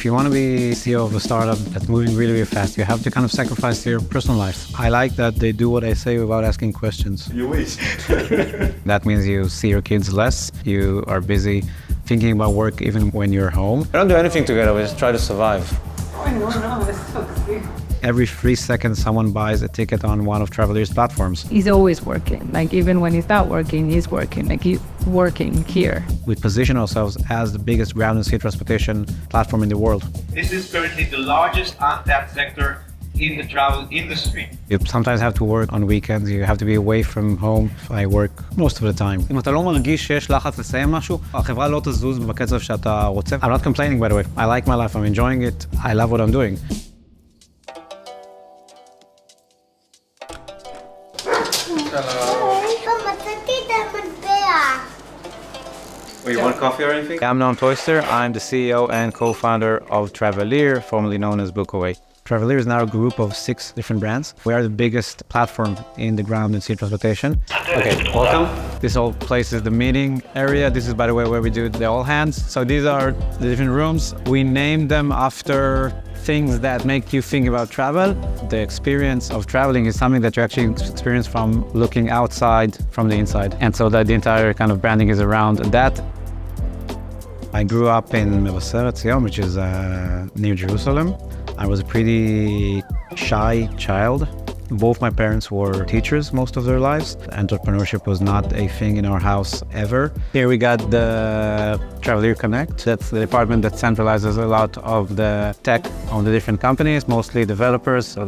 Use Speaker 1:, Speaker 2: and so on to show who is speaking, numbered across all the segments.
Speaker 1: If you want to be CEO of a startup that's moving really, really fast, you have to kind of sacrifice your personal life. I like that they do what I say without asking questions.
Speaker 2: You wish.
Speaker 1: That means you see your kids less, you are busy thinking about work even when you're home.
Speaker 3: We don't do anything together, we just try to survive.
Speaker 4: Oh, no, that's so crazy.
Speaker 1: Every 3 seconds, someone buys a ticket on one of Travelier's platforms.
Speaker 4: He's always working. Like, even when he's not working, he's working. Like, he's working here.
Speaker 1: We position ourselves as the biggest ground and sea transportation platform in the world.
Speaker 5: This is currently the largest untapped sector in the travel industry.
Speaker 1: You sometimes have to work on weekends, you have to be away from home. I work most of the time. אם אתה לא מרגיש שיש לחץ לסיים משהו, החברה לא תזוז בקצב שאתה רוצה. I'm not complaining, by the way. I like my life, I'm enjoying it. I love what I'm doing.
Speaker 3: You want coffee or anything? I'm Noam Toister. I'm the CEO and co-founder of Travelier, formerly known as Bookaway.
Speaker 1: Travelier is now a group of 6 different brands. We are the biggest platform in the ground and sea transportation.
Speaker 3: Okay, welcome.
Speaker 1: This whole place is the meeting area. This is, by the way, where we do the all hands. So these are the different rooms. We named them after things that make you think about travel. The experience of traveling is something that you actually experience from looking outside from the inside. And so that the entire kind of branding is around that. I grew up in Travelier, Zion, which is near Jerusalem. I was a pretty shy child. Both my parents were teachers most of their lives. Entrepreneurship was not a thing in our house ever. Here we got the Travelier Connect. That's the department that centralizes a lot of the tech on the different companies, mostly developers, so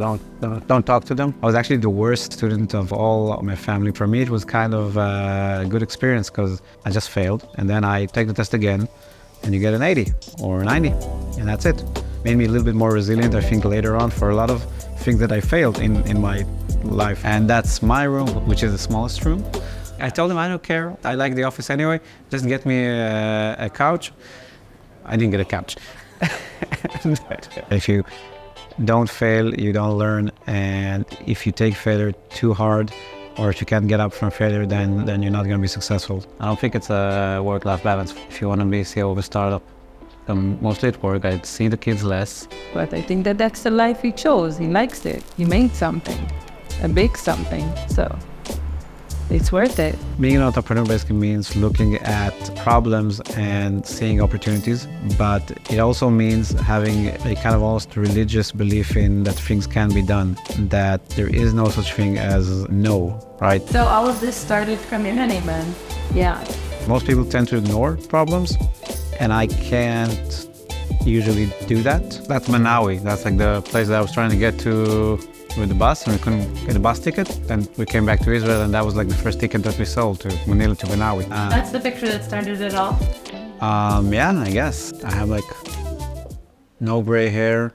Speaker 1: don't talk to them. I was actually the worst student of all of my family. For me, it was kind of a good experience because I just failed. And then I take the test again and you get an 80 or a 90, and that's it. Made me a little bit more resilient, I think, later on for a lot of things that I failed in my life. And that's my room, which is the smallest room. I told him I don't care. I like the office anyway. Just get me a couch. I didn't get a couch. If you don't fail, you don't learn. And if you take failure too hard, or if you can't get up from failure, then you're not going to be successful. I don't think it's a work-life balance. If you want to be CEO of a startup, mostly at work, I'd see the kids less.
Speaker 4: But I think that that's the life he chose. He likes it. He made something, a big something. So it's worth it.
Speaker 1: Being an entrepreneur basically means looking at problems and seeing opportunities, but it also means having a kind of almost religious belief in that things can be done, that there is no such thing as no, right?
Speaker 4: So all of this started from your honeymoon. Yeah.
Speaker 1: Most people tend to ignore problems, and I can't usually do that. That's Manawi. That's like the place that I was trying to get to with the bus, and we couldn't get a bus ticket. Then we came back to Israel, and that was like the first ticket that we sold to Manila to Manawi.
Speaker 4: That's the picture that started it all?
Speaker 1: Yeah, I guess. I have like no gray hair.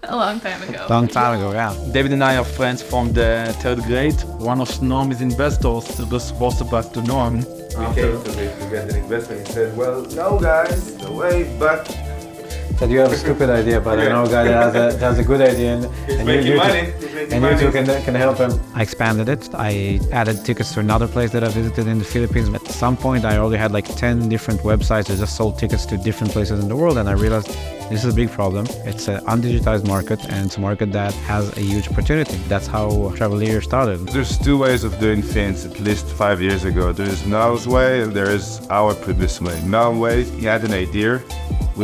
Speaker 4: A long time ago.
Speaker 1: Long time ago, yeah.
Speaker 6: David and I are friends from the 3rd grade. One of Noam's investors was supposed to back to Noam.
Speaker 2: We came to get an investment. He said, well, no guys, no way, but
Speaker 1: That you have a stupid idea, but I know a guy that has a good idea, and you two can help him. I expanded it. I added tickets to another place that I visited in the Philippines. At some point, I already had like 10 different websites that just sold tickets to different places in the world, and I realized this is a big problem. It's an undigitized market, and it's a market that has a huge opportunity. That's how Travelier started.
Speaker 2: there's 2 ways of doing things, at least 5 years ago. There's Noam's way and there is our previous way. Noam's way, he had an idea.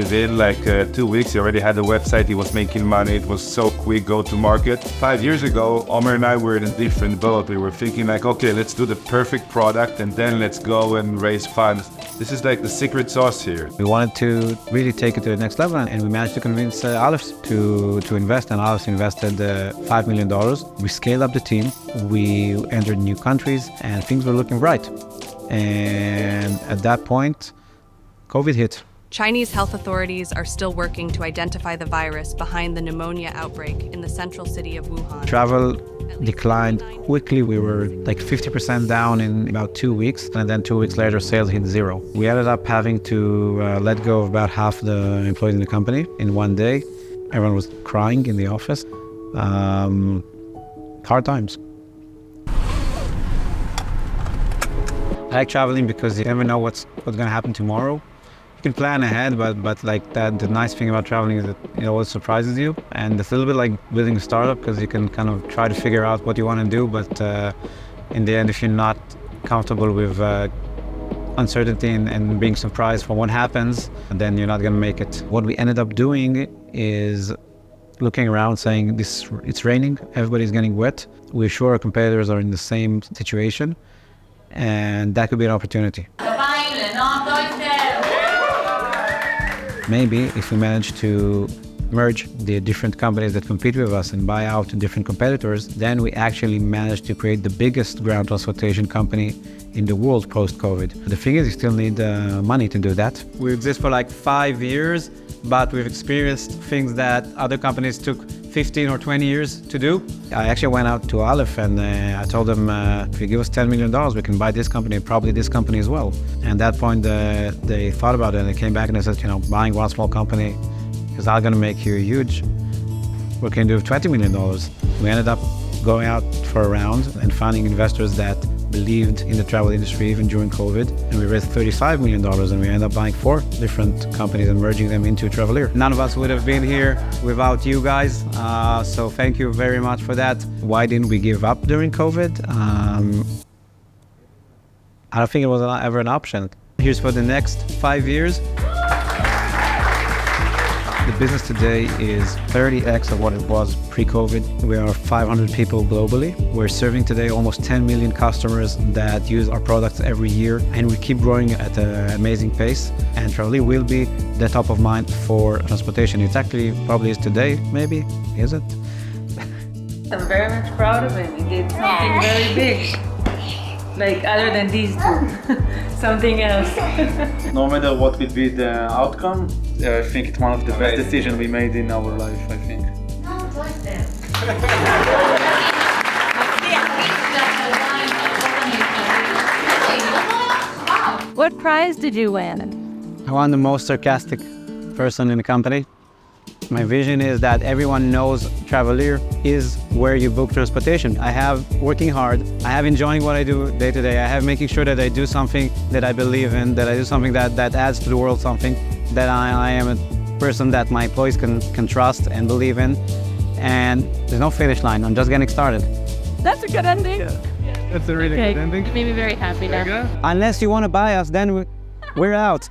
Speaker 2: Within like 2 weeks, he already had a website, he was making money, it was so quick, go to market. 5 years ago, Omer and I were in a different boat. We were thinking like, okay, let's do the perfect product and then let's go and raise funds. This is like the secret sauce here.
Speaker 1: We wanted to really take it to the next level, and we managed to convince Aleph to invest, and Aleph invested $5 million. We scaled up the team, we entered new countries, and things were looking bright. And at that point, COVID hit.
Speaker 7: Chinese health authorities are still working to identify the virus behind the pneumonia outbreak in the central city of Wuhan.
Speaker 1: Travel declined quickly. We were like 50% down in about 2 weeks, and then 2 weeks later, sales hit zero. We ended up having to let go of about half the employees in the company in one day. Everyone was crying in the office. Hard times. I like traveling because you never know what's going to happen tomorrow. You can plan ahead, but like that, the nice thing about traveling is that it always surprises you, and it's a little bit like building a startup because you can kind of try to figure out what you want to do, but in the end, if you're not comfortable with uncertainty and being surprised for what happens, then you're not going to make it. What we ended up doing is looking around saying, it's raining, everybody's getting wet. We're sure our competitors are in the same situation, and that could be an opportunity. Maybe if we manage to merge the different companies that compete with us and buy out different competitors, then we actually manage to create the biggest ground transportation company in the world post-COVID. The thing is, you still need money to do that. We exist for like 5 years, but we've experienced things that other companies took 15 or 20 years to do. I actually went out to Aleph and I told them, if you give us $10 million, we can buy this company, probably this company as well. And at that point, they thought about it and they came back and they said, buying one small company is not going to make you huge. We can do $20 million. We ended up going out for a round and finding investors that believed in the travel industry even during COVID. And we raised $35 million and we ended up buying 4 different companies and merging them into Travelier. None of us would have been here without you guys. So thank you very much for that. Why didn't we give up during COVID? I don't think it was ever an option. Here's for the next 5 years. The business today is 30x of what it was pre-COVID. We are 500 people globally. We're serving today almost 10 million customers that use our products every year, and we keep growing at an amazing pace. And Travelier will be the top of mind for transportation. It actually probably is today, maybe, is it?
Speaker 4: I'm very much proud of him. He did something very big. Like other than these two. Something else.
Speaker 6: No matter what will be the outcome, I think it's one of the best decisions we made in our life, I think.
Speaker 8: Noam Toister.
Speaker 4: What prize did you win?
Speaker 1: I want the most sarcastic person in the company. My vision is that everyone knows Travelier is where you book transportation. I have working hard, I have enjoying what I do day to day, I have making sure that I do something that I believe in, that I do something that adds to the world something, that I am a person that my employees can trust and believe in. And there's no finish line, I'm just getting started.
Speaker 4: That's a good ending.
Speaker 1: That's a really good ending.
Speaker 4: Made me very happy now.
Speaker 1: Unless you want to buy us, then we're out.